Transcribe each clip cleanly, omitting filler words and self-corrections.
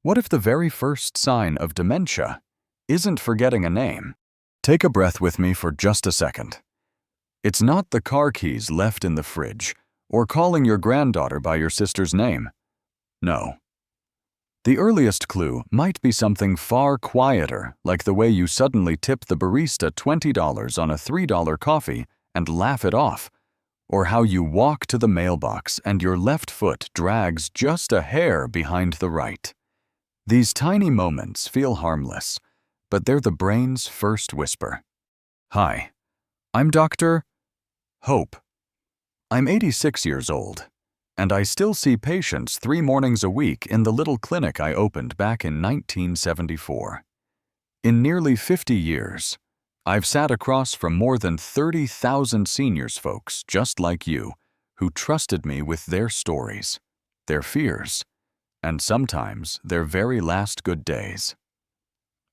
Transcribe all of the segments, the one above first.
What if the very first sign of dementia isn't forgetting a name? Take a breath with me for just a second. It's not the car keys left in the fridge or calling your granddaughter by your sister's name. No. The earliest clue might be something far quieter, like the way you suddenly tip the barista $20 on a $3 coffee and laugh it off, or how you walk to the mailbox and your left foot drags just a hair behind the right. These tiny moments feel harmless, but they're the brain's first whisper. Hi, I'm Dr. Hope. I'm 86 years old, and I still see patients 3 mornings a week in the little clinic I opened back in 1974. In nearly 50 years, I've sat across from more than 30,000 seniors folks just like you who trusted me with their stories, their fears, and sometimes their very last good days.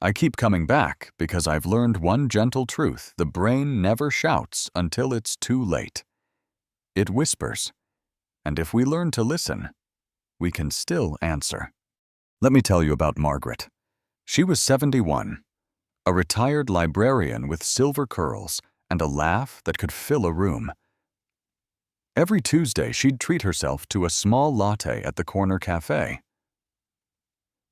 I keep coming back because I've learned one gentle truth: the brain never shouts until it's too late. It whispers, and if we learn to listen, we can still answer. Let me tell you about Margaret. She was 71, a retired librarian with silver curls and a laugh that could fill a room. Every Tuesday, she'd treat herself to a small latte at the corner cafe.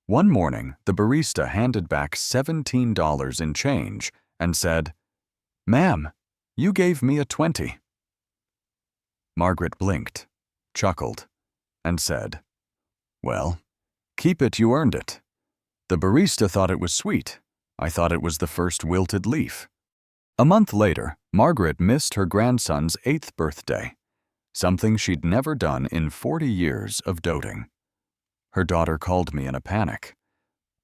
One morning, the barista handed back $17 in change and said, "Ma'am, you gave me a 20. Margaret blinked, chuckled, and said, "Well, keep it, you earned it." The barista thought it was sweet. I thought it was the first wilted leaf. A month later, Margaret missed her grandson's 8th birthday, something she'd never done in 40 years of doting. Her daughter called me in a panic.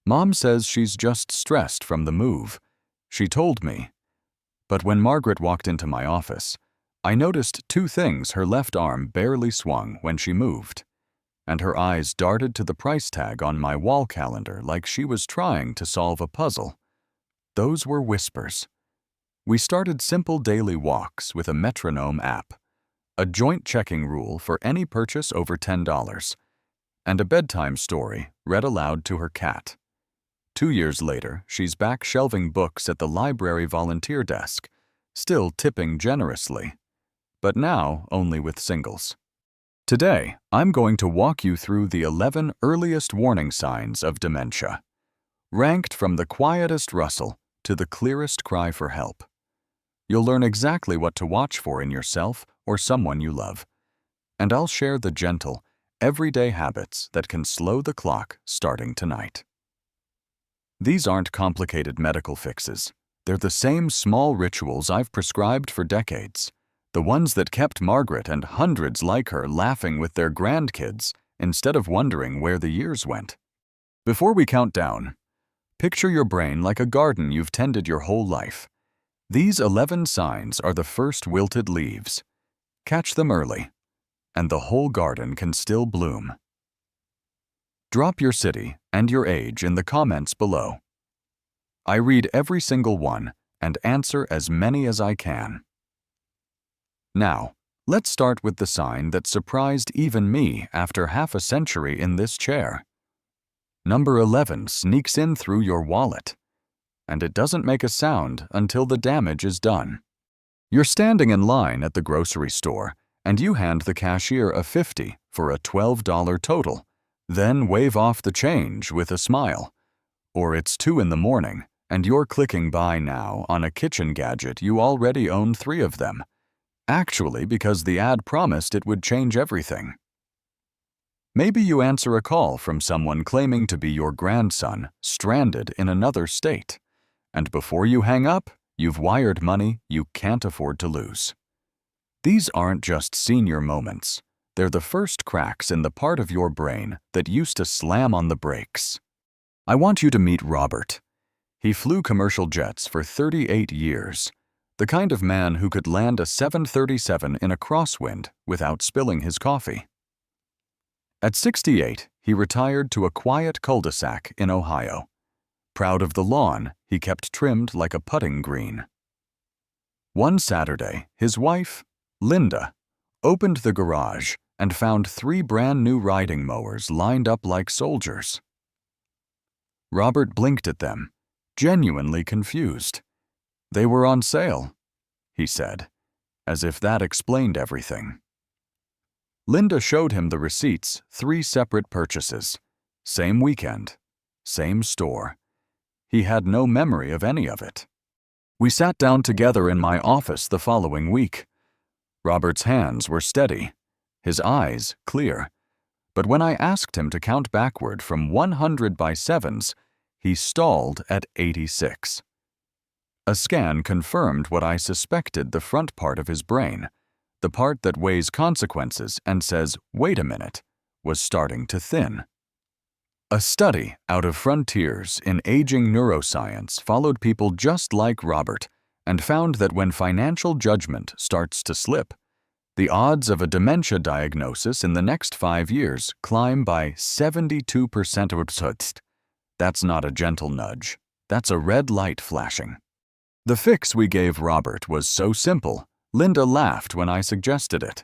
"Mom says she's just stressed from the move," she told me. But when Margaret walked into my office, I noticed 2 things. Her left arm barely swung when she moved, and her eyes darted to the price tag on my wall calendar like she was trying to solve a puzzle. Those were whispers. We started simple daily walks with a metronome app, a joint checking rule for any purchase over $10, and a bedtime story read aloud to her cat. 2 years later, she's back shelving books at the library volunteer desk, still tipping generously, but now only with singles. Today, I'm going to walk you through the 11 earliest warning signs of dementia, ranked from the quietest rustle to the clearest cry for help. You'll learn exactly what to watch for in yourself or someone you love, and I'll share the gentle, everyday habits that can slow the clock starting tonight. These aren't complicated medical fixes. They're the same small rituals I've prescribed for decades, the ones that kept Margaret and hundreds like her laughing with their grandkids instead of wondering where the years went. Before we count down, picture your brain like a garden you've tended your whole life. These 11 signs are the first wilted leaves. Catch them early, and the whole garden can still bloom. Drop your city and your age in the comments below. I read every single one and answer as many as I can. Now, let's start with the sign that surprised even me after half a century in this chair. Number 11 sneaks in through your wallet, and it doesn't make a sound until the damage is done. You're standing in line at the grocery store, and you hand the cashier a $50 for a $12 total, then wave off the change with a smile. Or it's 2 in the morning, and you're clicking buy now on a kitchen gadget you already own 3 of them, actually because the ad promised it would change everything. Maybe you answer a call from someone claiming to be your grandson stranded in another state, and before you hang up, you've wired money you can't afford to lose. These aren't just senior moments. They're the first cracks in the part of your brain that used to slam on the brakes. I want you to meet Robert. He flew commercial jets for 38 years, the kind of man who could land a 737 in a crosswind without spilling his coffee. At 68, he retired to a quiet cul-de-sac in Ohio. Proud of the lawn he kept trimmed like a putting green. One Saturday, his wife, Linda, opened the garage and found 3 brand new riding mowers lined up like soldiers. Robert blinked at them, genuinely confused. "They were on sale," he said, as if that explained everything. Linda showed him the receipts, 3 separate purchases. Same weekend, same store. He had no memory of any of it. We sat down together in my office the following week. Robert's hands were steady, his eyes clear, but when I asked him to count backward from 100 by sevens, he stalled at 86. A scan confirmed what I suspected: the front part of his brain, the part that weighs consequences and says, "Wait a minute," was starting to thin. A study out of Frontiers in Aging Neuroscience followed people just like Robert and found that when financial judgment starts to slip, the odds of a dementia diagnosis in the next 5 years climb by 72%. That's not a gentle nudge. That's a red light flashing. The fix we gave Robert was so simple, Linda laughed when I suggested it.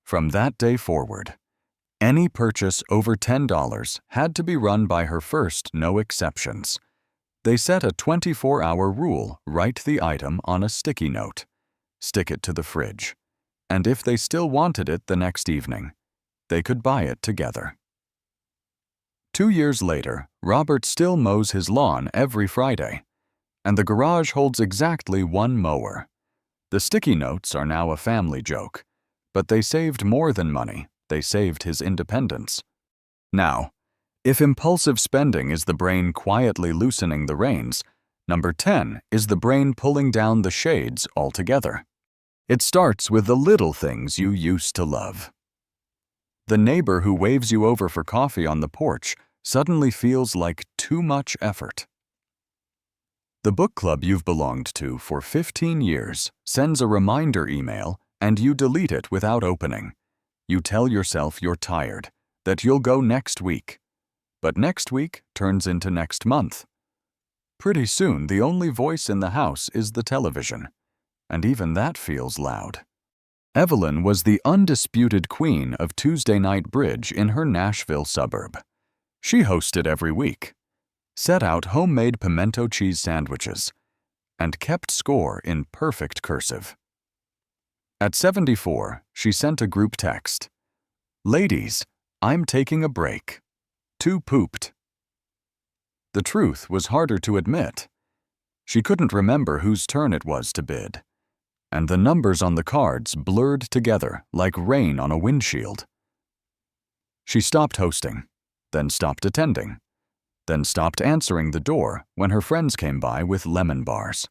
From that day forward, any purchase over $10 had to be run by her first, no exceptions. They set a 24-hour rule: write the item on a sticky note, stick it to the fridge, and if they still wanted it the next evening, they could buy it together. 2 years later, Robert still mows his lawn every Friday, and the garage holds exactly 1 mower. The sticky notes are now a family joke, but they saved more than money. They saved his independence. Now, if impulsive spending is the brain quietly loosening the reins, number 10 is the brain pulling down the shades altogether. It starts with the little things you used to love. The neighbor who waves you over for coffee on the porch suddenly feels like too much effort. The book club you've belonged to for 15 years sends a reminder email and you delete it without opening. You tell yourself you're tired, that you'll go next week. But next week turns into next month. Pretty soon, the only voice in the house is the television, and even that feels loud. Evelyn was the undisputed queen of Tuesday night bridge in her Nashville suburb. She hosted every week, set out homemade pimento cheese sandwiches, and kept score in perfect cursive. At 74, she sent a group text: "Ladies, I'm taking a break. Too pooped." The truth was harder to admit. She couldn't remember whose turn it was to bid, and the numbers on the cards blurred together like rain on a windshield. She stopped hosting, then stopped attending, then stopped answering the door when her friends came by with lemon bars.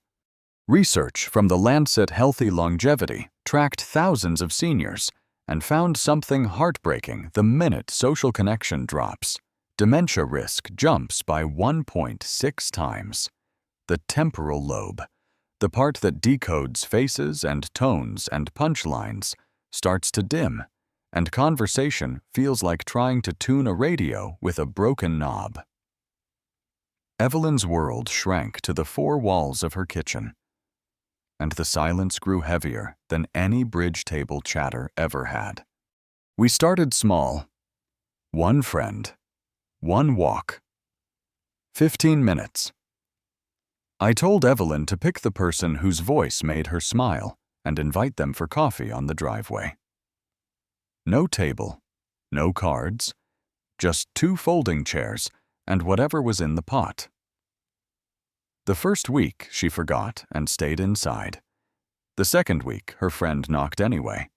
Research from the Lancet Healthy Longevity tracked thousands of seniors and found something heartbreaking: the minute social connection drops, dementia risk jumps by 1.6 times. The temporal lobe, the part that decodes faces and tones and punchlines, starts to dim, and conversation feels like trying to tune a radio with a broken knob. Evelyn's world shrank to the 4 walls of her kitchen, and the silence grew heavier than any bridge table chatter ever had. We started small. 1 friend, 1 walk, 15 minutes. I told Evelyn to pick the person whose voice made her smile and invite them for coffee on the driveway. No table, no cards, just 2 folding chairs and whatever was in the pot. The first week, she forgot and stayed inside. The second week, her friend knocked anyway,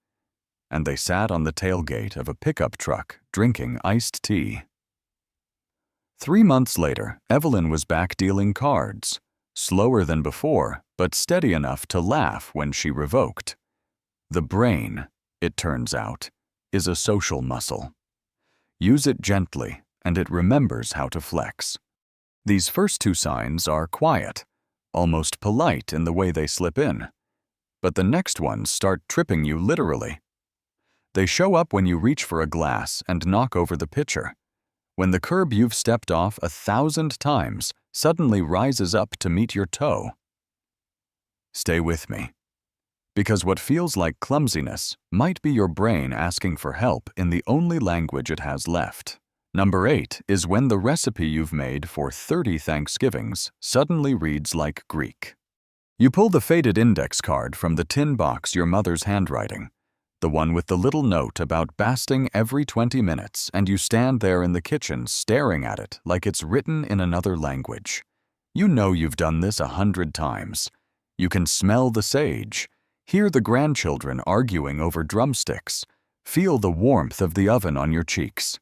and they sat on the tailgate of a pickup truck drinking iced tea. 3 months later, Evelyn was back dealing cards, slower than before, but steady enough to laugh when she revoked. The brain, it turns out, is a social muscle. Use it gently, and it remembers how to flex. These first 2 signs are quiet, almost polite in the way they slip in, but the next ones start tripping you literally. They show up when you reach for a glass and knock over the pitcher, when the curb you've stepped off 1,000 times suddenly rises up to meet your toe. Stay with me, because what feels like clumsiness might be your brain asking for help in the only language it has left: Number 8 is when the recipe you've made for 30 Thanksgivings suddenly reads like Greek. You pull the faded index card from the tin box your mother's handwriting, the one with the little note about basting every 20 minutes, and you stand there in the kitchen staring at it like it's written in another language. You know you've done this 100 times. You can smell the sage, hear the grandchildren arguing over drumsticks, feel the warmth of the oven on your cheeks.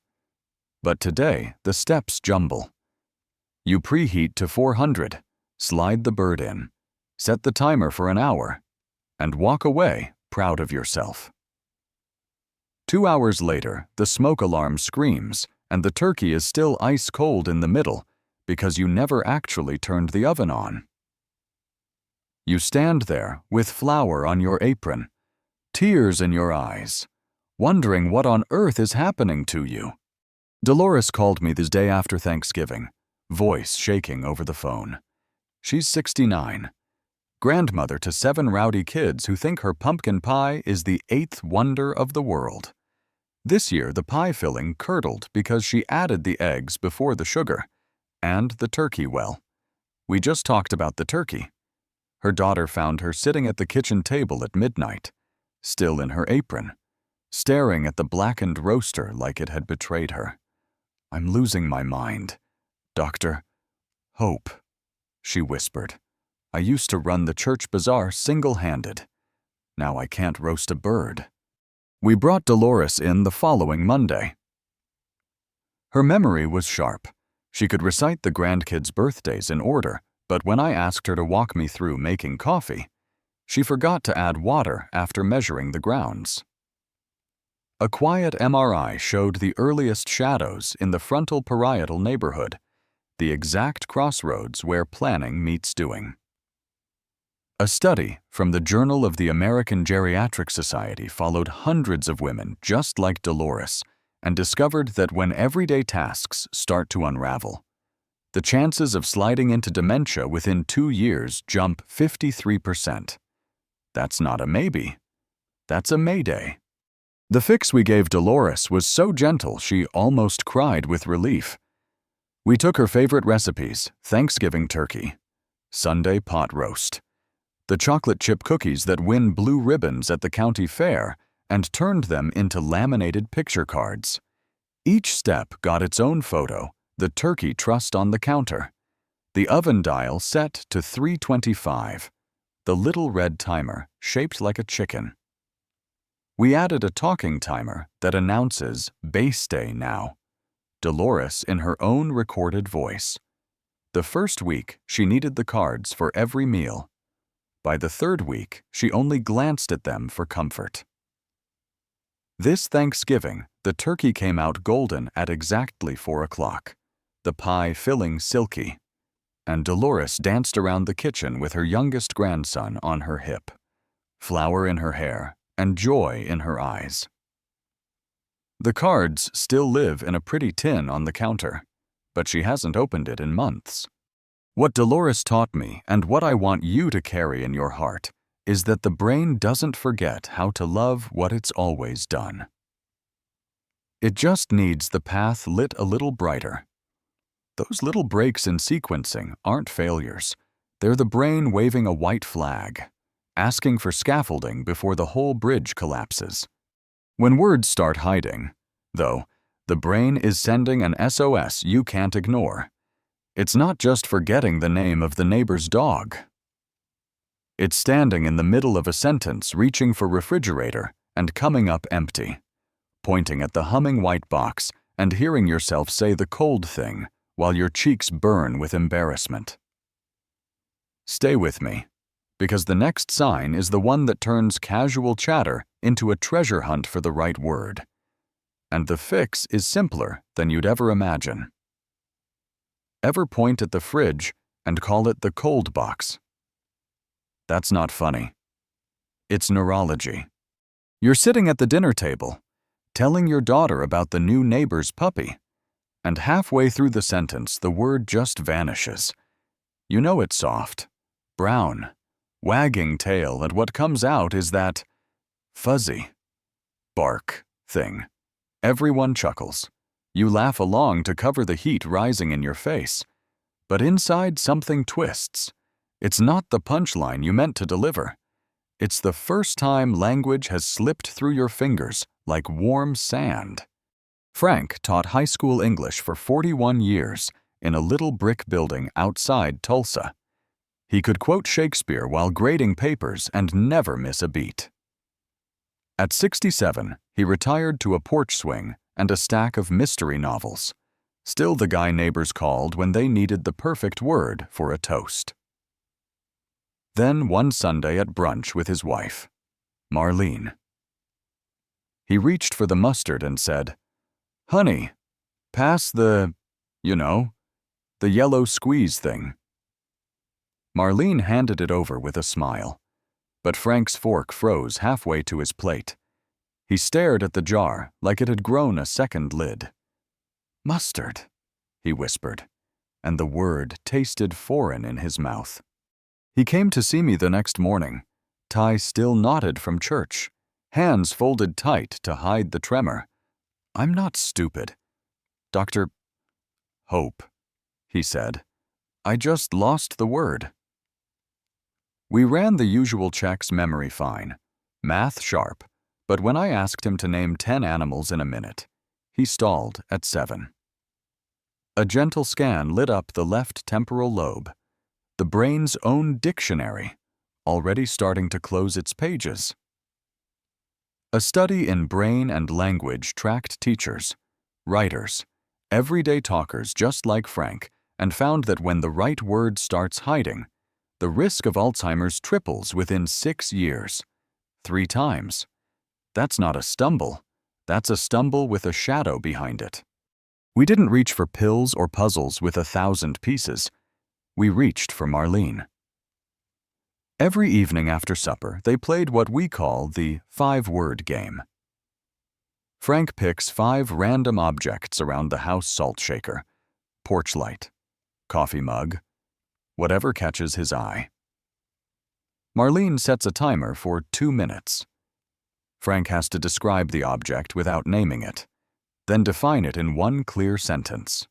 But today, the steps jumble. You preheat to 400, slide the bird in, set the timer for an hour, and walk away proud of yourself. 2 hours later, the smoke alarm screams, and the turkey is still ice cold in the middle because you never actually turned the oven on. You stand there with flour on your apron, tears in your eyes, wondering what on earth is happening to you. Dolores called me the day after Thanksgiving, voice shaking over the phone. She's 69, grandmother to 7 rowdy kids who think her pumpkin pie is the 8th wonder of the world. This year, the pie filling curdled because she added the eggs before the sugar. And the turkey, well, we just talked about the turkey. Her daughter found her sitting at the kitchen table at midnight, still in her apron, staring at the blackened roaster like it had betrayed her. I'm losing my mind. Doctor, hope, she whispered. I used to run the church bazaar single-handed. Now I can't roast a bird. We brought Dolores in the following Monday. Her memory was sharp. She could recite the grandkids' birthdays in order, but when I asked her to walk me through making coffee, she forgot to add water after measuring the grounds. A quiet MRI showed the earliest shadows in the frontal parietal neighborhood, the exact crossroads where planning meets doing. A study from the Journal of the American Geriatric Society followed hundreds of women just like Dolores and discovered that when everyday tasks start to unravel, the chances of sliding into dementia within 2 years jump 53%. That's not a maybe. That's a mayday. The fix we gave Dolores was so gentle she almost cried with relief. We took her favorite recipes, Thanksgiving turkey, Sunday pot roast, the chocolate chip cookies that win blue ribbons at the county fair, and turned them into laminated picture cards. Each step got its own photo, the turkey trussed on the counter, the oven dial set to 325, the little red timer shaped like a chicken. We added a talking timer that announces base day now, Dolores in her own recorded voice. The first week, she needed the cards for every meal. By the 3rd week, she only glanced at them for comfort. This Thanksgiving, the turkey came out golden at exactly 4 o'clock, the pie filling silky, and Dolores danced around the kitchen with her youngest grandson on her hip, flower in her hair, and joy in her eyes. The cards still live in a pretty tin on the counter, but she hasn't opened it in months. What Dolores taught me, and what I want you to carry in your heart, is that the brain doesn't forget how to love what it's always done. It just needs the path lit a little brighter. Those little breaks in sequencing aren't failures. They're the brain waving a white flag, asking for scaffolding before the whole bridge collapses. When words start hiding, though, the brain is sending an SOS you can't ignore. It's not just forgetting the name of the neighbor's dog. It's standing in the middle of a sentence, reaching for refrigerator and coming up empty, pointing at the humming white box and hearing yourself say the cold thing while your cheeks burn with embarrassment. Stay with me, because the next sign is the one that turns casual chatter into a treasure hunt for the right word. And the fix is simpler than you'd ever imagine. Ever point at the fridge and call it the cold box? That's not funny. It's neurology. You're sitting at the dinner table, telling your daughter about the new neighbor's puppy, and halfway through the sentence the word just vanishes. You know it's soft, brown, wagging tail, and what comes out is that fuzzy bark thing. Everyone chuckles. You laugh along to cover the heat rising in your face. But inside, something twists. It's not the punchline you meant to deliver. It's the first time language has slipped through your fingers like warm sand. Frank taught high school English for 41 years in a little brick building outside Tulsa. He could quote Shakespeare while grading papers and never miss a beat. At 67, he retired to a porch swing and a stack of mystery novels. Still the guy neighbors called when they needed the perfect word for a toast. Then one Sunday at brunch with his wife, Marlene. He reached for the mustard and said, "Honey, pass the yellow squeeze thing." Marlene handed it over with a smile, but Frank's fork froze halfway to his plate. He stared at the jar like it had grown a second lid. "Mustard," he whispered, and the word tasted foreign in his mouth. He came to see me the next morning, tie still knotted from church, hands folded tight to hide the tremor. "I'm not stupid, Dr. Hope," he said. "I just lost the word." We ran the usual checks memory fine, math sharp, but when I asked him to name 10 animals in a minute, he stalled at 7. A gentle scan lit up the left temporal lobe, the brain's own dictionary, already starting to close its pages. A study in brain and language tracked teachers, writers, everyday talkers just like Frank, and found that when the right word starts hiding, the risk of Alzheimer's triples within 6 years. 3 times. That's not a stumble. That's a stumble with a shadow behind it. We didn't reach for pills or puzzles with 1,000 pieces. We reached for Marlene. Every evening after supper, they played what we call the 5-word game. Frank picks 5 random objects around the house salt shaker, porch light, coffee mug, whatever catches his eye. Marlene sets a timer for 2 minutes. Frank has to describe the object without naming it, then define it in one clear sentence.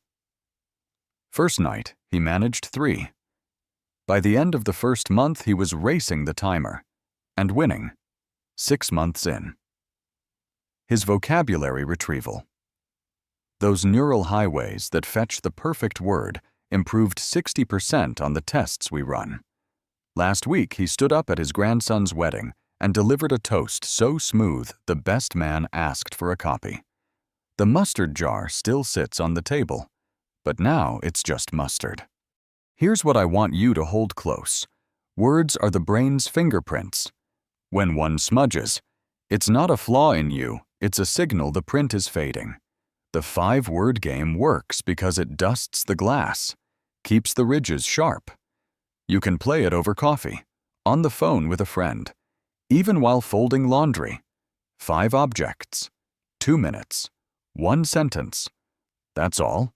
First night, he managed 3. By the end of the first month, he was racing the timer and winning, 6 months in. His vocabulary retrieval. Those neural highways that fetch the perfect word improved 60% on the tests we run. Last week, he stood up at his grandson's wedding and delivered a toast so smooth the best man asked for a copy. The mustard jar still sits on the table, but now it's just mustard. Here's what I want you to hold close. Words are the brain's fingerprints. When one smudges, it's not a flaw in you, it's a signal the print is fading. The 5-word game works because it dusts the glass, keeps the ridges sharp. You can play it over coffee, on the phone with a friend, even while folding laundry. 5 objects, 2 minutes, 1 sentence. That's all.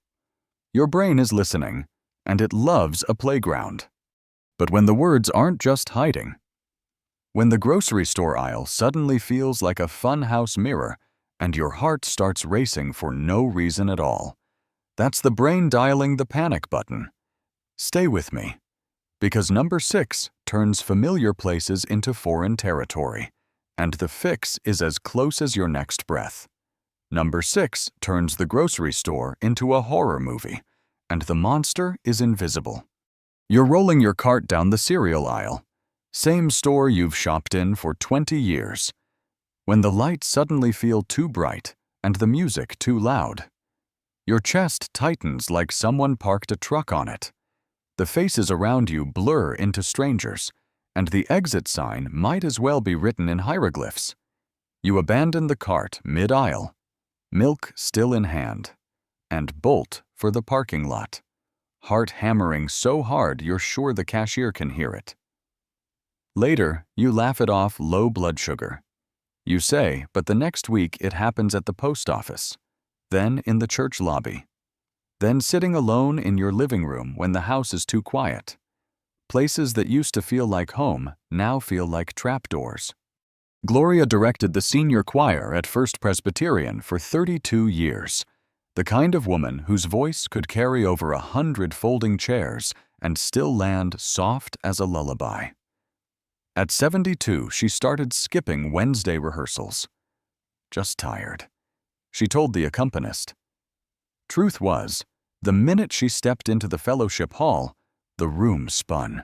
Your brain is listening, and it loves a playground. But when the words aren't just hiding, when the grocery store aisle suddenly feels like a funhouse mirror and your heart starts racing for no reason at all, that's the brain dialing the panic button. Stay with me, because number 6 turns familiar places into foreign territory, and the fix is as close as your next breath. Number 6 turns the grocery store into a horror movie, and the monster is invisible. You're rolling your cart down the cereal aisle, same store you've shopped in for 20 years, when the lights suddenly feel too bright and the music too loud. Your chest tightens like someone parked a truck on it. The faces around you blur into strangers, and the exit sign might as well be written in hieroglyphs. You abandon the cart mid-aisle, milk still in hand, and bolt for the parking lot, heart hammering so hard you're sure the cashier can hear it. Later, you laugh it off low blood sugar. You say, but the next week it happens at the post office, then in the church lobby, then sitting alone in your living room when the house is too quiet. Places that used to feel like home now feel like trapdoors. Gloria directed the senior choir at First Presbyterian for 32 years. The kind of woman whose voice could carry over 100 folding chairs and still land soft as a lullaby. At 72, she started skipping Wednesday rehearsals. Just tired, she told the accompanist. Truth was, the minute she stepped into the fellowship hall, the room spun.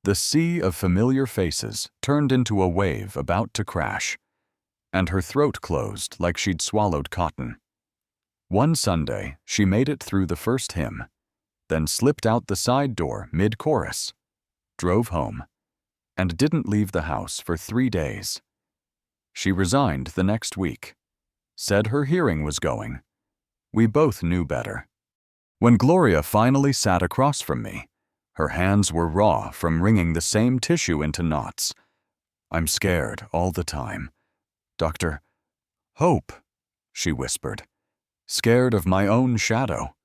The sea of familiar faces turned into a wave about to crash, and her throat closed like she'd swallowed cotton. One Sunday, she made it through the first hymn, then slipped out the side door mid-chorus, drove home, and didn't leave the house for 3 days. She resigned the next week, said her hearing was going. We both knew better. When Gloria finally sat across from me, her hands were raw from wringing the same tissue into knots. I'm scared all the time. Dr. Hope, she whispered, scared of my own shadow.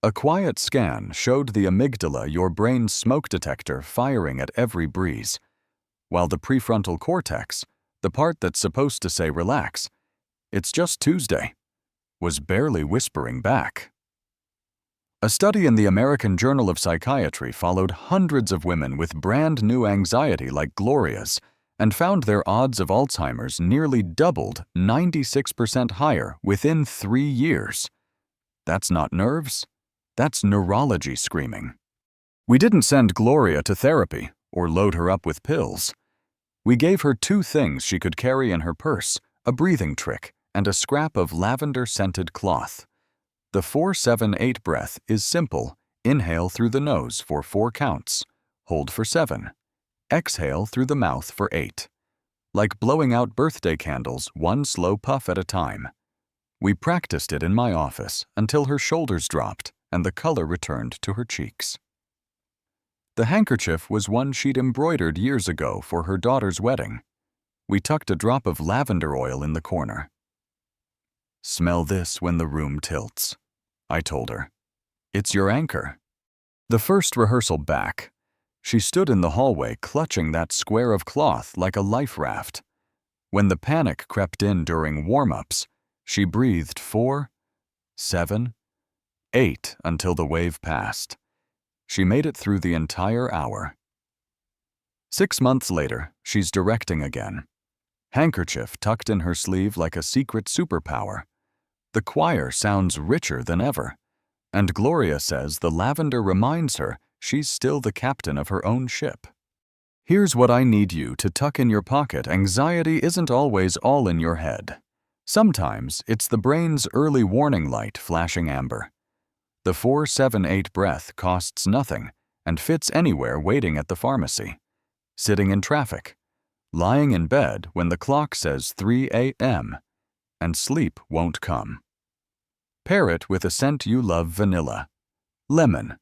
A quiet scan showed the amygdala, your brain's smoke detector, firing at every breeze, while the prefrontal cortex, the part that's supposed to say relax, it's just Tuesday, was barely whispering back. A study in the American Journal of Psychiatry followed hundreds of women with brand new anxiety like Gloria's and found their odds of Alzheimer's nearly doubled, 96% higher within 3 years. That's not nerves, that's neurology screaming. We didn't send Gloria to therapy or load her up with pills. We gave her 2 things she could carry in her purse, a breathing trick and a scrap of lavender-scented cloth. The 4-7-8 breath is simple. Inhale through the nose for 4 counts. Hold for 7. Exhale through the mouth for 8. Like blowing out birthday candles, 1 slow puff at a time. We practiced it in my office until her shoulders dropped and the color returned to her cheeks. The handkerchief was one she'd embroidered years ago for her daughter's wedding. We tucked a drop of lavender oil in the corner. Smell this when the room tilts, I told her. It's your anchor. The first rehearsal back, she stood in the hallway clutching that square of cloth like a life raft. When the panic crept in during warm-ups, she breathed 4, 7, 8 until the wave passed. She made it through the entire hour. 6 months later, she's directing again. Handkerchief tucked in her sleeve like a secret superpower. The choir sounds richer than ever, and Gloria says the lavender reminds her she's still the captain of her own ship. Here's what I need you to tuck in your pocket. Anxiety isn't always all in your head. Sometimes it's the brain's early warning light flashing amber. The 4-7-8 breath costs nothing and fits anywhere waiting at the pharmacy, sitting in traffic, lying in bed when the clock says 3 a.m., and sleep won't come. Pair it with a scent you love: vanilla, lemon,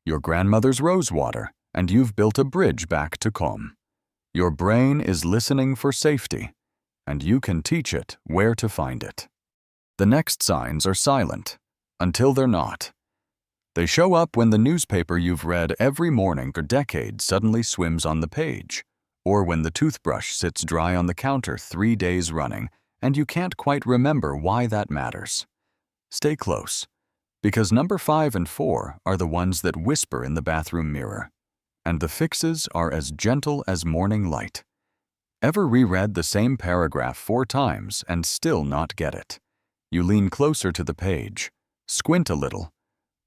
your grandmother's rose water, and you've built a bridge back to calm. Your brain is listening for safety, and you can teach it where to find it. The next signs are silent, until they're not. They show up when the newspaper you've read every morning for decades suddenly swims on the page, or when the toothbrush sits dry on the counter 3 days running, and you can't quite remember why that matters. Stay close, because number 5 and 4 are the ones that whisper in the bathroom mirror, and the fixes are as gentle as morning light. Ever reread the same paragraph 4 times and still not get it? You lean closer to the page, squint a little,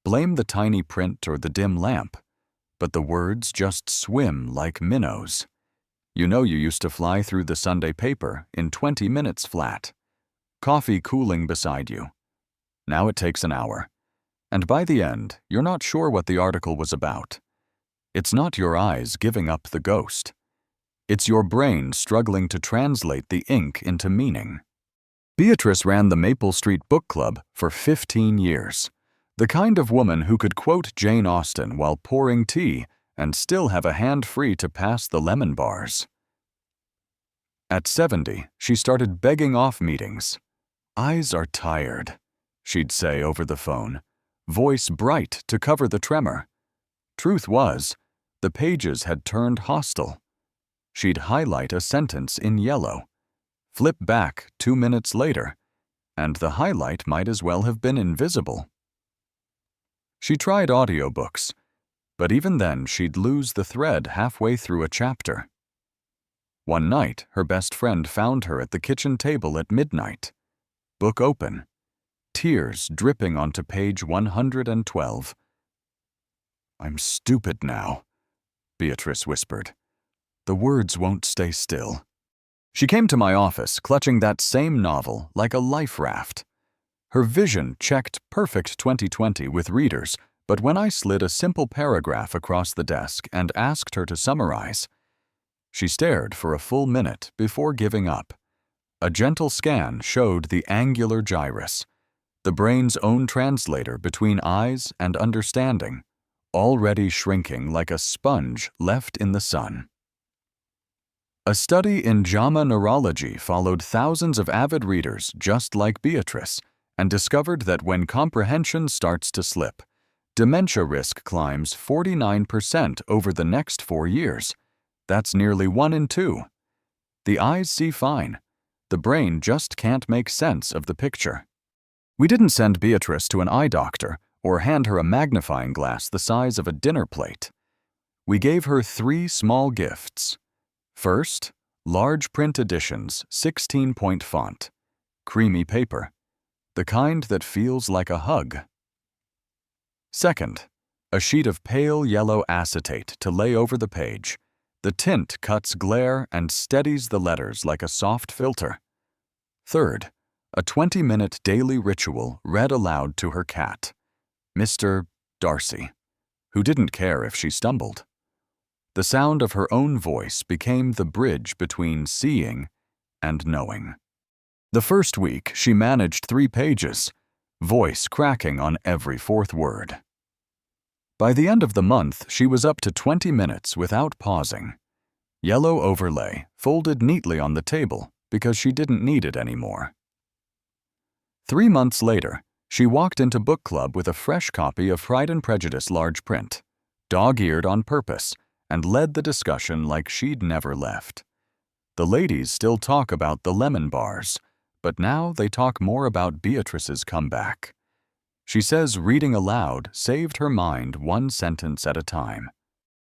blame the tiny print or the dim lamp, but the words just swim like minnows. You know you used to fly through the Sunday paper in 20 minutes flat. Coffee cooling beside you. Now it takes an hour. And by the end, you're not sure what the article was about. It's not your eyes giving up the ghost. It's your brain struggling to translate the ink into meaning. Beatrice ran the Maple Street Book Club for 15 years. The kind of woman who could quote Jane Austen while pouring tea and still have a hand free to pass the lemon bars. At 70, she started begging off meetings. Eyes are tired, she'd say over the phone, voice bright to cover the tremor. Truth was, the pages had turned hostile. She'd highlight a sentence in yellow, flip back 2 minutes later, and the highlight might as well have been invisible. She tried audiobooks, but even then she'd lose the thread halfway through a chapter. One night, her best friend found her at the kitchen table at midnight, book open, tears dripping onto page 112. "I'm stupid now," Beatrice whispered. "The words won't stay still." She came to my office, clutching that same novel like a life raft. Her vision checked perfect 20/20 with readers, but when I slid a simple paragraph across the desk and asked her to summarize, she stared for a full minute before giving up. A gentle scan showed the angular gyrus, the brain's own translator between eyes and understanding, already shrinking like a sponge left in the sun. A study in JAMA neurology followed thousands of avid readers just like Beatrice and discovered that when comprehension starts to slip, dementia risk climbs 49% over the next 4 years. That's nearly 1 in 2. The eyes see fine. The brain just can't make sense of the picture. We didn't send Beatrice to an eye doctor or hand her a magnifying glass the size of a dinner plate. We gave her 3 small gifts. First, large print editions, 16-point font, creamy paper, the kind that feels like a hug. Second, a sheet of pale yellow acetate to lay over the page. The tint cuts glare and steadies the letters like a soft filter. Third, a 20-minute daily ritual read aloud to her cat, Mr. Darcy, who didn't care if she stumbled. The sound of her own voice became the bridge between seeing and knowing. The first week, she managed 3 pages, voice cracking on every 4th word. By the end of the month, she was up to 20 minutes without pausing. Yellow overlay, folded neatly on the table because she didn't need it anymore. 3 months later, she walked into book club with a fresh copy of Pride and Prejudice large print, dog-eared on purpose, and led the discussion like she'd never left. The ladies still talk about the lemon bars, but now they talk more about Beatrice's comeback. She says reading aloud saved her mind 1 sentence at a time.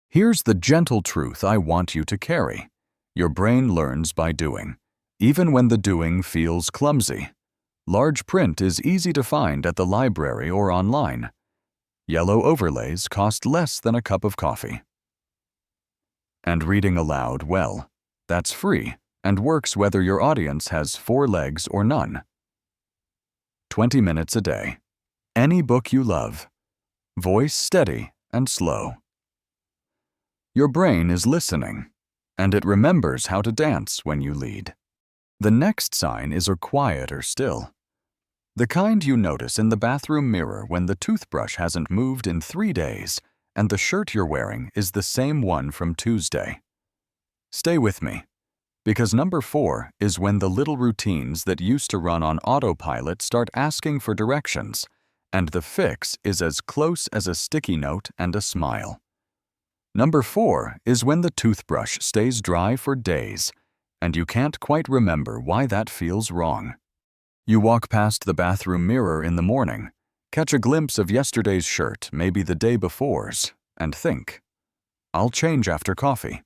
Here's the gentle truth I want you to carry. Your brain learns by doing, even when the doing feels clumsy. Large print is easy to find at the library or online. Yellow overlays cost less than a cup of coffee. And reading aloud, well, that's free and works whether your audience has 4 legs or none. 20 minutes a day. Any book you love. Voice steady and slow. Your brain is listening, and it remembers how to dance when you lead. The next sign is quieter still. The kind you notice in the bathroom mirror when the toothbrush hasn't moved in 3 days and the shirt you're wearing is the same one from Tuesday. Stay with me, because number 4 is when the little routines that used to run on autopilot start asking for directions, and the fix is as close as a sticky note and a smile. Number 4 is when the toothbrush stays dry for days, and you can't quite remember why that feels wrong. You walk past the bathroom mirror in the morning, catch a glimpse of yesterday's shirt, maybe the day before's, and think, I'll change after coffee.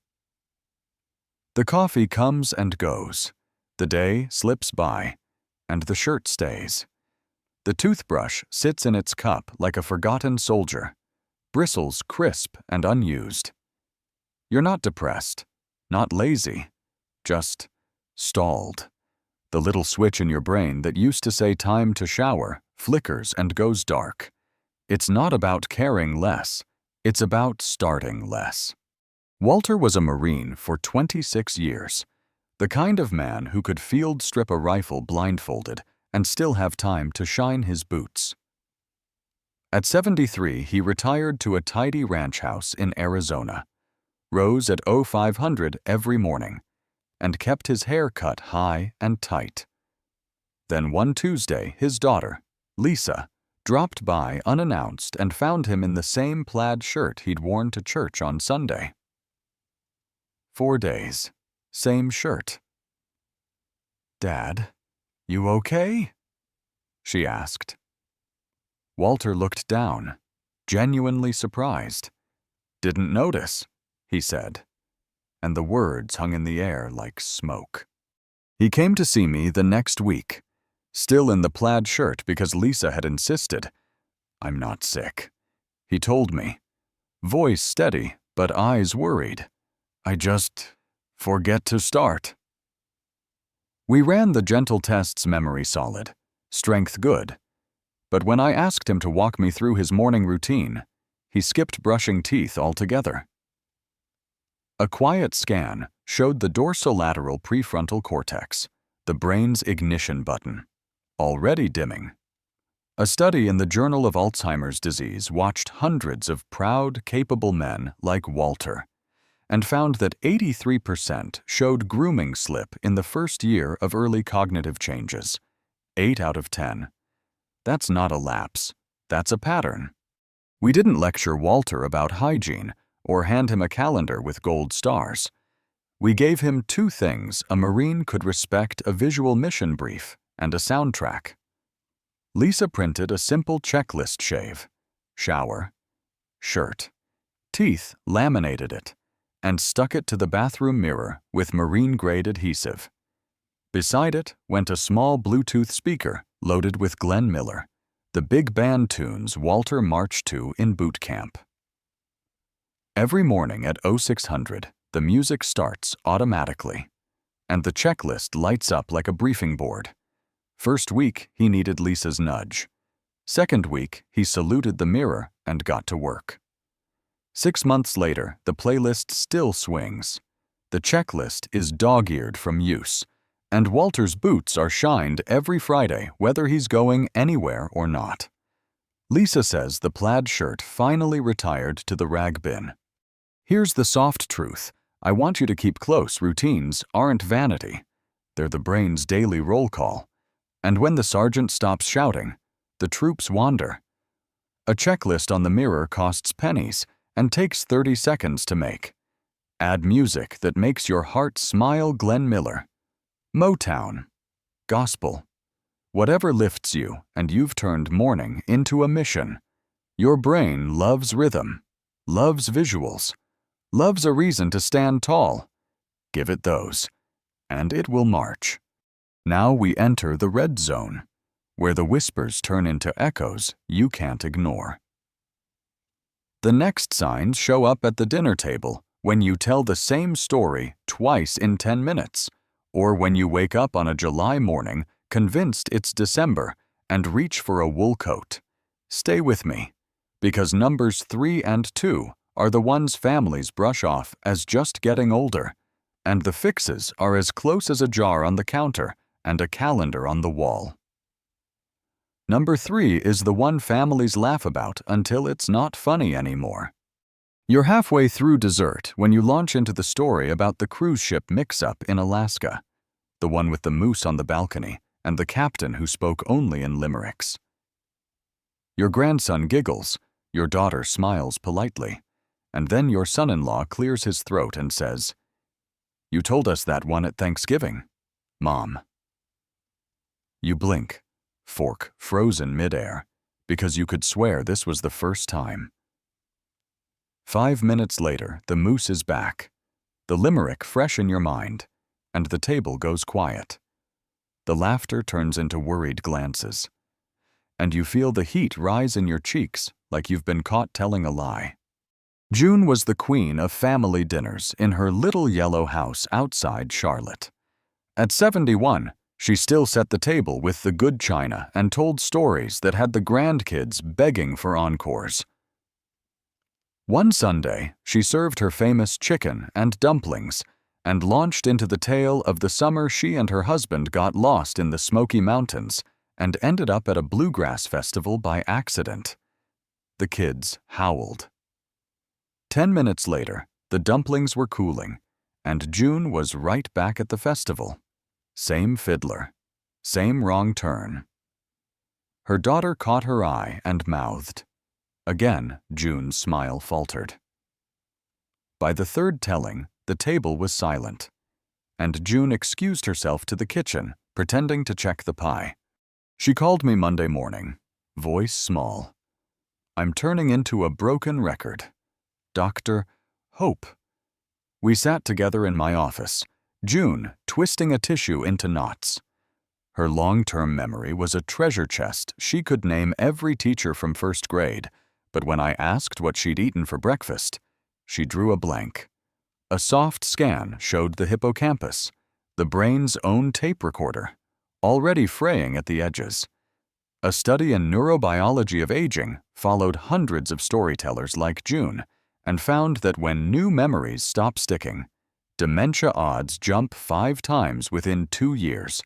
The coffee comes and goes. The day slips by, and the shirt stays. The toothbrush sits in its cup like a forgotten soldier, bristles crisp and unused. You're not depressed, not lazy, just stalled. The little switch in your brain that used to say time to shower flickers and goes dark. It's not about caring less, it's about starting less. Walter was a Marine for 26 years, the kind of man who could field strip a rifle blindfolded and still have time to shine his boots. At 73, he retired to a tidy ranch house in Arizona, rose at 0500 every morning, and kept his hair cut high and tight. Then one Tuesday, his daughter, Lisa, dropped by unannounced and found him in the same plaid shirt he'd worn to church on Sunday. 4 days, same shirt. "Dad, you okay?" she asked. Walter looked down, genuinely surprised. Didn't notice, he said, and the words hung in the air like smoke. He came to see me the next week, still in the plaid shirt because Lisa had insisted. I'm not sick, he told me, voice steady but eyes worried. I just forget to start. We ran the gentle tests, memory solid, strength good, but when I asked him to walk me through his morning routine, he skipped brushing teeth altogether. A quiet scan showed the dorsolateral prefrontal cortex, the brain's ignition button, already dimming. A study in the Journal of Alzheimer's Disease watched hundreds of proud, capable men like Walter and found that 83% showed grooming slip in the first year of early cognitive changes, 8 out of 10. That's not a lapse, that's a pattern. We didn't lecture Walter about hygiene or hand him a calendar with gold stars. We gave him 2 things a Marine could respect: a visual mission brief and a soundtrack. Lisa printed a simple checklist: shave, shower, shirt, teeth, laminated it, and stuck it to the bathroom mirror with marine-grade adhesive. Beside it went a small Bluetooth speaker loaded with Glenn Miller, the big band tunes Walter marched to in boot camp. Every morning at 0600, the music starts automatically, and the checklist lights up like a briefing board. First week, he needed Lisa's nudge. Second week, he saluted the mirror and got to work. 6 months later, the playlist still swings. The checklist is dog-eared from use, and Walter's boots are shined every Friday, whether he's going anywhere or not. Lisa says the plaid shirt finally retired to the rag bin. Here's the soft truth. I want you to keep close. Routines aren't vanity. They're the brain's daily roll call. And when the sergeant stops shouting, the troops wander. A checklist on the mirror costs pennies and takes 30 seconds to make. Add music that makes your heart smile: Glenn Miller, Motown, gospel. Whatever lifts you, and you've turned morning into a mission. Your brain loves rhythm, loves visuals, loves a reason to stand tall. Give it those, and it will march. Now we enter the red zone, where the whispers turn into echoes you can't ignore. The next signs show up at the dinner table when you tell the same story twice in 10 minutes, or when you wake up on a July morning convinced it's December and reach for a wool coat. Stay with me, because numbers 3 and 2 are the ones families brush off as just getting older, and the fixes are as close as a jar on the counter and a calendar on the wall. Number 3 is the one families laugh about until it's not funny anymore. You're halfway through dessert when you launch into the story about the cruise ship mix-up in Alaska, the one with the moose on the balcony and the captain who spoke only in limericks. Your grandson giggles, your daughter smiles politely, and then your son-in-law clears his throat and says, "You told us that one at Thanksgiving, Mom." You blink, fork frozen midair, because you could swear this was the first time. 5 minutes later, the moose is back, the limerick fresh in your mind, and the table goes quiet. The laughter turns into worried glances, and you feel the heat rise in your cheeks like you've been caught telling a lie. June was the queen of family dinners in her little yellow house outside Charlotte. At 71, she still set the table with the good china and told stories that had the grandkids begging for encores. One Sunday, she served her famous chicken and dumplings and launched into the tale of the summer she and her husband got lost in the Smoky Mountains and ended up at a bluegrass festival by accident. The kids howled. 10 minutes later, the dumplings were cooling, and June was right back at the festival. Same fiddler, same wrong turn. Her daughter caught her eye and mouthed. Again, June's smile faltered. By the third telling, the table was silent, and June excused herself to the kitchen, pretending to check the pie. She called me Monday morning, voice small. I'm turning into a broken record. Dr. Hope. We sat together in my office, June twisting a tissue into knots. Her long-term memory was a treasure chest. She could name every teacher from first grade, but when I asked what she'd eaten for breakfast, she drew a blank. A soft scan showed the hippocampus, the brain's own tape recorder, already fraying at the edges. A study in neurobiology of aging followed hundreds of storytellers like June and found that when new memories stop sticking, dementia odds jump 5 times within 2 years.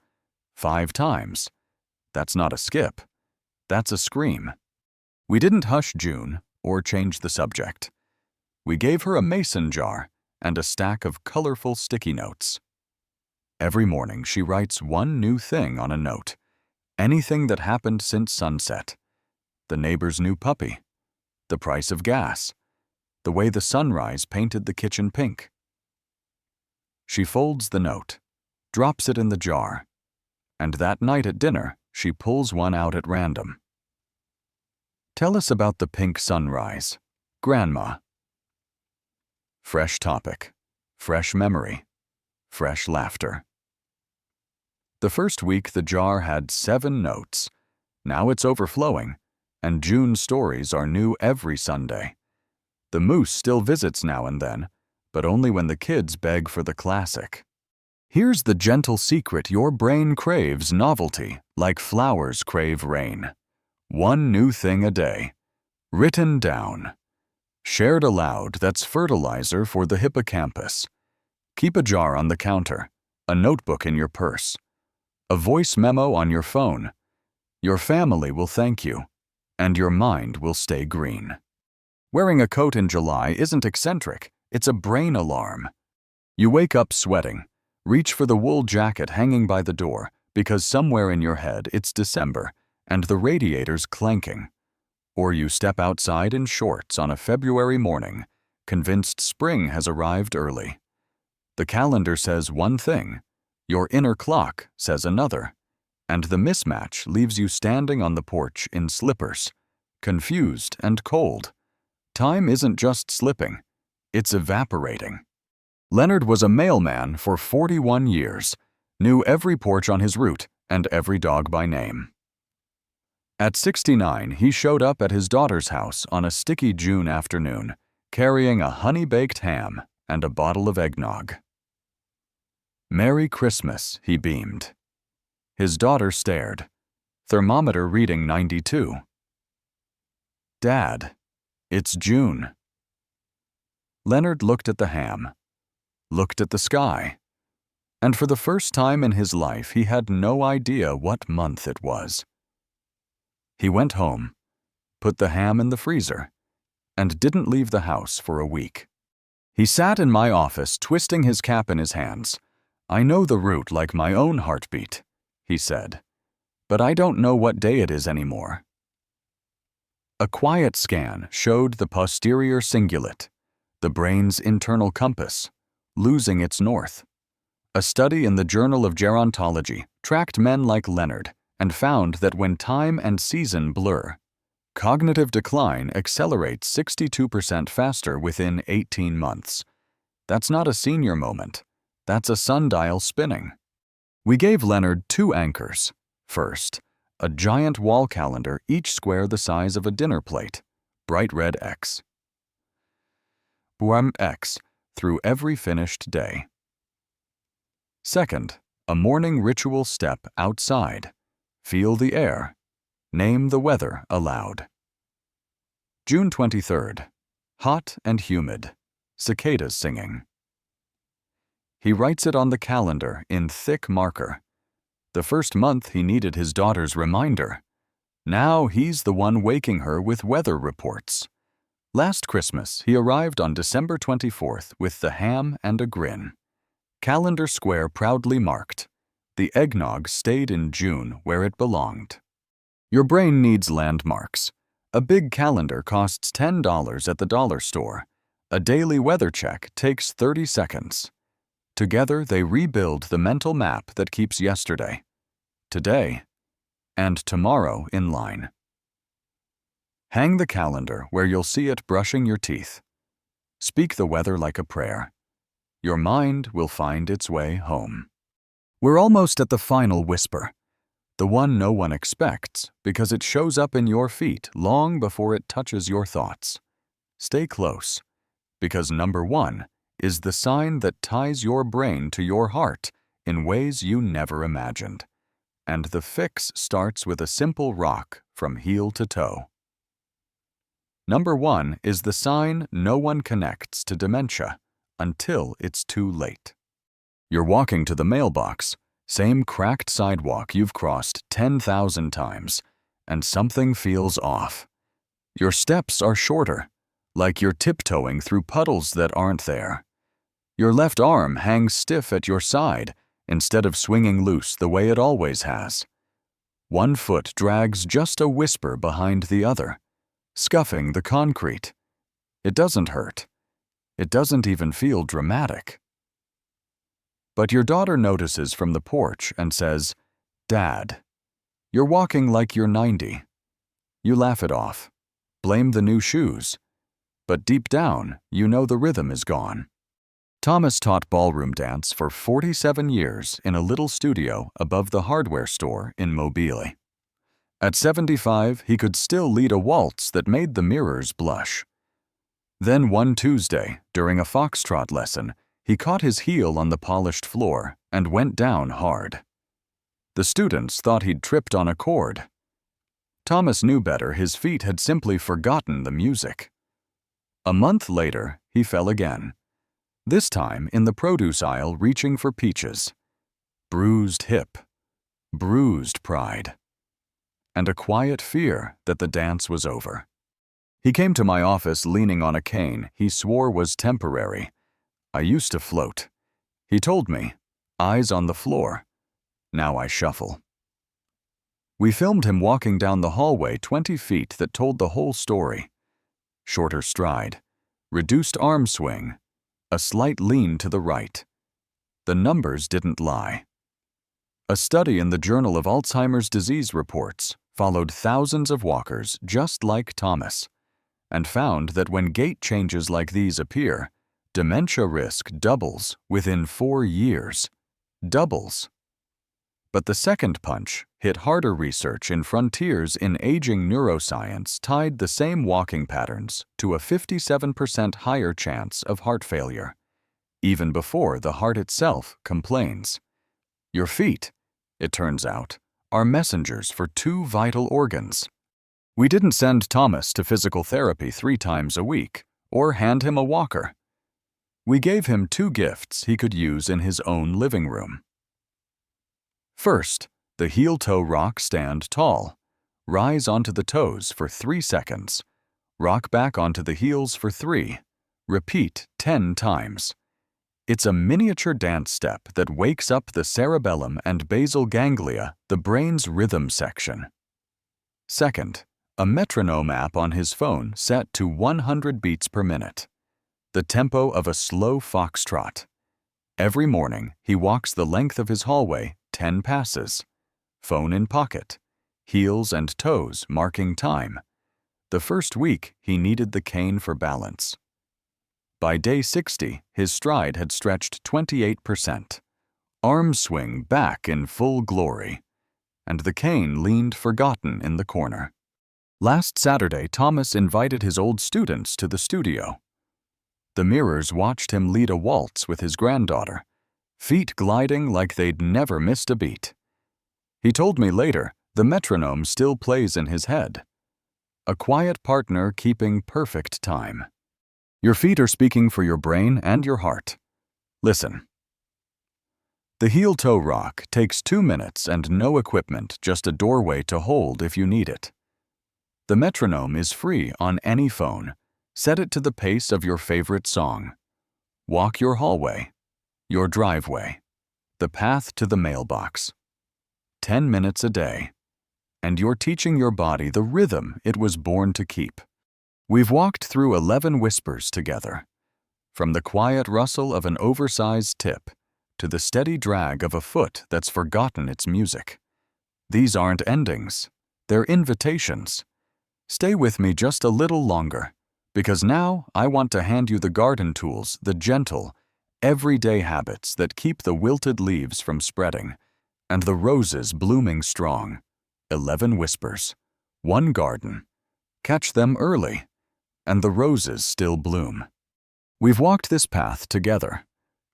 5 times. That's not a skip. That's a scream. We didn't hush June or change the subject. We gave her a mason jar and a stack of colorful sticky notes. Every morning she writes one new thing on a note. Anything that happened since sunset. The neighbor's new puppy. The price of gas. The way the sunrise painted the kitchen pink. She folds the note, drops it in the jar, and that night at dinner, she pulls one out at random. Tell us about the pink sunrise, Grandma. Fresh topic, fresh memory, fresh laughter. The first week the jar had 7 notes. Now it's overflowing, and June's stories are new every Sunday. The moose still visits now and then, but only when the kids beg for the classic. Here's the gentle secret: your brain craves novelty like flowers crave rain. One new thing a day. Written down. Shared aloud, that's fertilizer for the hippocampus. Keep a jar on the counter, a notebook in your purse, a voice memo on your phone. Your family will thank you, and your mind will stay green. Wearing a coat in July isn't eccentric, it's a brain alarm. You wake up sweating, reach for the wool jacket hanging by the door because somewhere in your head it's December and the radiator's clanking. Or you step outside in shorts on a February morning, convinced spring has arrived early. The calendar says one thing, your inner clock says another, and the mismatch leaves you standing on the porch in slippers, confused and cold. Time isn't just slipping, it's evaporating. Leonard was a mailman for 41 years, knew every porch on his route and every dog by name. At 69, he showed up at his daughter's house on a sticky June afternoon, carrying a honey-baked ham and a bottle of eggnog. "Merry Christmas," he beamed. His daughter stared, thermometer reading 92. "Dad, it's June." Leonard looked at the ham, looked at the sky, and for the first time in his life he had no idea what month it was. He went home, put the ham in the freezer, and didn't leave the house for a week. He sat in my office twisting his cap in his hands. "I know the route like my own heartbeat," he said, "but I don't know what day it is anymore." A quiet scan showed the posterior cingulate, the brain's internal compass, losing its north. A study in the Journal of Gerontology tracked men like Leonard and found that when time and season blur, cognitive decline accelerates 62% faster within 18 months. That's not a senior moment. That's a sundial spinning. We gave Leonard 2 anchors. First, a giant wall calendar, each square the size of a dinner plate, bright red X. Buam X through every finished day. Second, a morning ritual step outside. Feel the air. Name the weather aloud. June 23rd. Hot and humid. Cicadas singing. He writes it on the calendar in thick marker. The first month he needed his daughter's reminder. Now he's the one waking her with weather reports. Last Christmas, he arrived on December 24th with the ham and a grin. Calendar square proudly marked. The eggnog stayed in June where it belonged. Your brain needs landmarks. A big calendar costs $10 at the dollar store. A daily weather check takes 30 seconds. Together, they rebuild the mental map that keeps yesterday, today, and tomorrow in line. Hang the calendar where you'll see it brushing your teeth. Speak the weather like a prayer. Your mind will find its way home. We're almost at the final whisper, the one no one expects because it shows up in your feet long before it touches your thoughts. Stay close, because number 1 is the sign that ties your brain to your heart in ways you never imagined. And the fix starts with a simple rock from heel to toe. Number 1 is the sign no one connects to dementia until it's too late. You're walking to the mailbox, same cracked sidewalk you've crossed 10,000 times, and something feels off. Your steps are shorter, like you're tiptoeing through puddles that aren't there. Your left arm hangs stiff at your side instead of swinging loose the way it always has. One foot drags just a whisper behind the other, scuffing the concrete. It doesn't hurt. It doesn't even feel dramatic. But your daughter notices from the porch and says, "Dad, you're walking like you're 90. You laugh it off, blame the new shoes, but deep down, you know the rhythm is gone. Thomas taught ballroom dance for 47 years in a little studio above the hardware store in Mobile. At 75, he could still lead a waltz that made the mirrors blush. Then one Tuesday, during a foxtrot lesson, he caught his heel on the polished floor and went down hard. The students thought he'd tripped on a chord. Thomas knew better. His feet had simply forgotten the music. A month later, he fell again, this time in the produce aisle reaching for peaches. Bruised hip, bruised pride, and a quiet fear that the dance was over. He came to my office leaning on a cane he swore was temporary. I used to float. He told me, eyes on the floor. Now I shuffle. We filmed him walking down the hallway 20 feet that told the whole story. Shorter stride, reduced arm swing, a slight lean to the right. The numbers didn't lie. A study in the Journal of Alzheimer's Disease Reports followed thousands of walkers just like Thomas, and found that when gait changes like these appear, dementia risk doubles within 4 years. Doubles. But the second punch hit harder. Research in Frontiers in Aging Neuroscience tied the same walking patterns to a 57% higher chance of heart failure, even before the heart itself complains. Your feet, it turns out, are messengers for 2 vital organs. We didn't send Thomas to physical therapy 3 times a week or hand him a walker. We gave him 2 gifts he could use in his own living room. First, the heel-toe rock. Stand tall. Rise onto the toes for 3 seconds. Rock back onto the heels for 3. Repeat 10 times. It's a miniature dance step that wakes up the cerebellum and basal ganglia, the brain's rhythm section. Second, a metronome app on his phone set to 100 beats per minute, the tempo of a slow foxtrot. Every morning, he walks the length of his hallway 10 passes, phone in pocket, heels and toes marking time. The first week, he needed the cane for balance. By day 60, his stride had stretched 28%. Arm swing back in full glory, and the cane leaned forgotten in the corner. Last Saturday, Thomas invited his old students to the studio. The mirrors watched him lead a waltz with his granddaughter, feet gliding like they'd never missed a beat. He told me later the metronome still plays in his head. A quiet partner keeping perfect time. Your feet are speaking for your brain and your heart. Listen. The heel-toe rock takes 2 minutes and no equipment, just a doorway to hold if you need it. The metronome is free on any phone. Set it to the pace of your favorite song. Walk your hallway, your driveway, the path to the mailbox. 10 minutes a day, and you're teaching your body the rhythm it was born to keep. We've walked through 11 whispers together, from the quiet rustle of an oversized tip to the steady drag of a foot that's forgotten its music. These aren't endings. They're invitations. Stay with me just a little longer, because now I want to hand you the garden tools, the gentle, everyday habits that keep the wilted leaves from spreading and the roses blooming strong. 11 whispers, 1 garden. Catch them early, and the roses still bloom. We've walked this path together,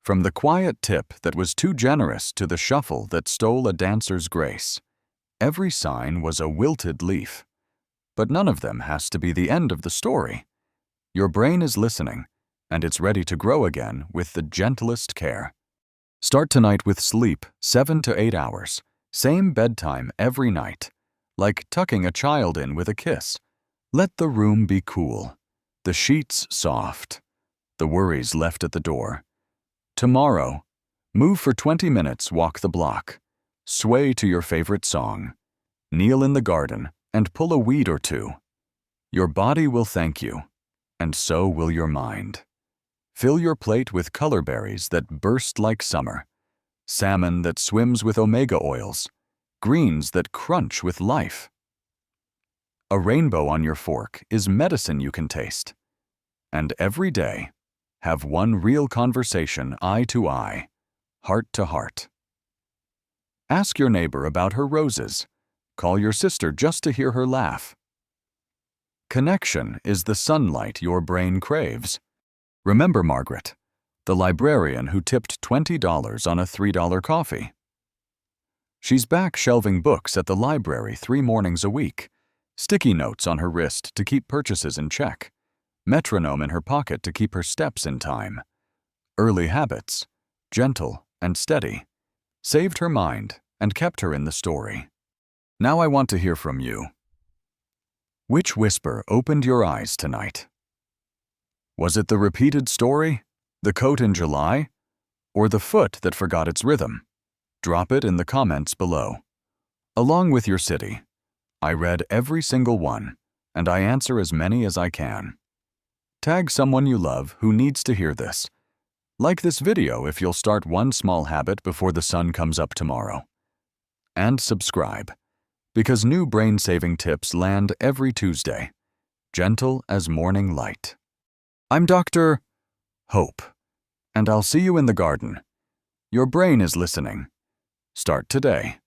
from the quiet tip that was too generous to the shuffle that stole a dancer's grace. Every sign was a wilted leaf, but none of them has to be the end of the story. Your brain is listening, and it's ready to grow again with the gentlest care. Start tonight with sleep 7 to 8 hours, same bedtime every night, like tucking a child in with a kiss. Let the room be cool, the sheets soft, the worries left at the door. Tomorrow, move for 20 minutes, walk the block, sway to your favorite song, kneel in the garden and pull a weed or two. Your body will thank you, and so will your mind. Fill your plate with color berries that burst like summer, salmon that swims with omega oils, greens that crunch with life. A rainbow on your fork is medicine you can taste. And every day, have one real conversation eye to eye, heart to heart. Ask your neighbor about her roses. Call your sister just to hear her laugh. Connection is the sunlight your brain craves. Remember Margaret, the librarian who tipped $20 on a $3 coffee. She's back shelving books at the library 3 mornings a week, sticky notes on her wrist to keep purchases in check, metronome in her pocket to keep her steps in time. Early habits, gentle and steady, saved her mind and kept her in the story. Now I want to hear from you. Which whisper opened your eyes tonight? Was it the repeated story, the coat in July, or the foot that forgot its rhythm? Drop it in the comments below. Along with your city, I read every single one, and I answer as many as I can. Tag someone you love who needs to hear this. Like this video if you'll start one small habit before the sun comes up tomorrow. And subscribe, because new brain-saving tips land every Tuesday, gentle as morning light. I'm Dr. Hope, and I'll see you in the garden. Your brain is listening. Start today.